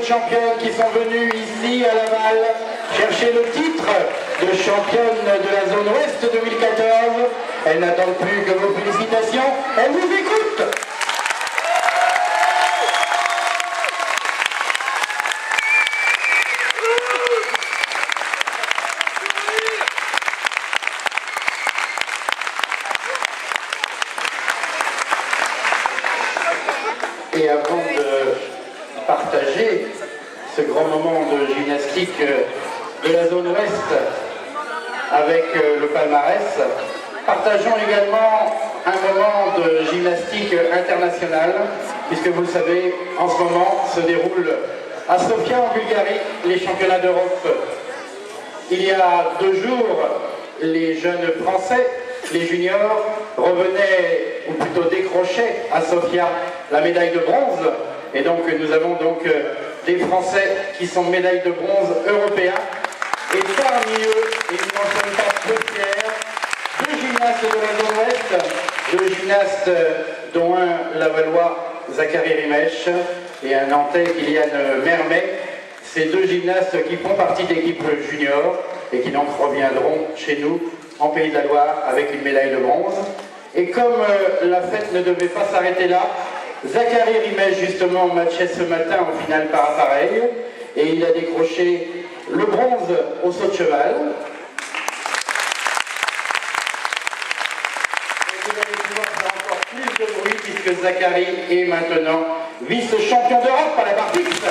championnes qui sont venues ici à Laval chercher le titre de championne de la zone ouest 2014. Elles n'attendent plus que vos félicitations. Elles vous écoutent. Et avant de partager ce grand moment de gymnastique de la zone ouest avec le palmarès, partageons également un moment de gymnastique internationale, puisque vous le savez, en ce moment se déroulent à Sofia en Bulgarie les championnats d'Europe. Il y a 2 jours, les jeunes Français, les juniors, revenaient, ou plutôt décrochaient à Sofia la médaille de bronze. Et donc nous avons donc des Français qui sont médailles de bronze européens. Et parmi eux, et nous n'en sommes pas peu fiers, 2 gymnastes de la zone ouest, 2 gymnastes dont un lavallois, Zachary Rimèche, et un Nantais, Kylian Mermet. Ces 2 gymnastes qui font partie d'équipes juniors et qui donc reviendront chez nous en Pays de la Loire avec une médaille de bronze. Et comme la fête ne devait pas s'arrêter là, Zachary Rimèche justement matchait ce matin en finale par appareil et il a décroché le bronze au saut de cheval. Et vous allez pouvoir faire encore plus de bruit puisque Zachary est maintenant vice-champion d'Europe à la barre fixe.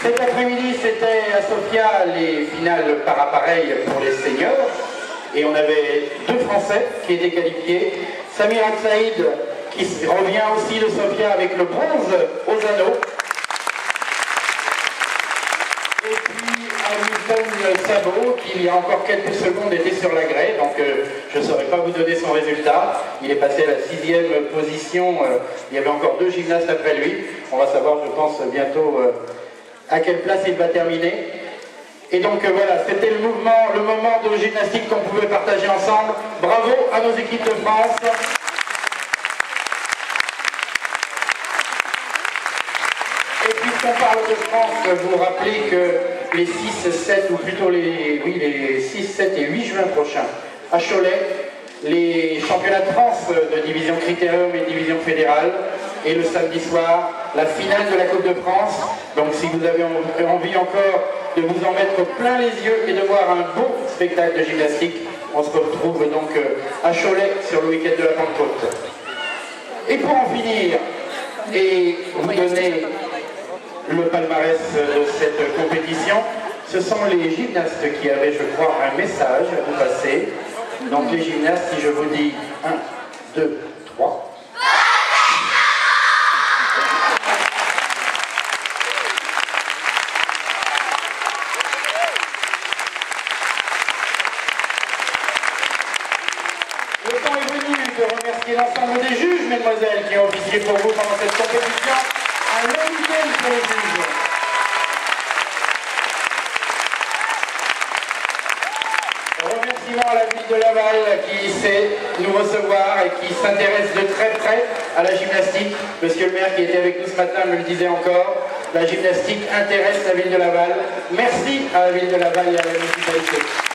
Cet après-midi, c'était à Sofia les finales par appareil pour les seniors. Et on avait 2 Français qui étaient qualifiés. Samir Al-Saïd, qui revient aussi de Sofia avec le bronze aux anneaux. Et puis Hamilton Sabot, qui il y a encore quelques secondes était sur la grève. Donc je ne saurais pas vous donner son résultat. Il est passé à la 6e position. Il y avait encore 2 gymnastes après lui. On va savoir, je pense, bientôt à quelle place il va terminer. Et donc voilà, c'était le moment de gymnastique qu'on pouvait partager ensemble. Bravo à nos équipes de France. Et puisqu'on parle de France, vous rappelez que les 6, 7, ou plutôt les 6, 7 et 8 juin prochains, à Cholet, les championnats de France de division critérium et division fédérale, et le samedi soir, la finale de la Coupe de France. Donc si vous avez envie encore de vous en mettre plein les yeux et de voir un beau spectacle de gymnastique, on se retrouve donc à Cholet sur le week-end de la Pentecôte. Et pour en finir, et vous donner le palmarès de cette compétition, ce sont les gymnastes qui avaient, je crois, un message à vous passer. Donc les gymnastes, si je vous dis 1, 2, 3... Le temps est venu de remercier l'ensemble des juges, mesdemoiselles, qui ont officié pour vous pendant cette compétition. Un long week-end pour les juges. Remerciements à la ville de Laval qui sait nous recevoir et qui s'intéresse de très près à la gymnastique. Monsieur le maire qui était avec nous ce matin me le disait encore. La gymnastique intéresse la ville de Laval. Merci à la ville de Laval et à la municipalité.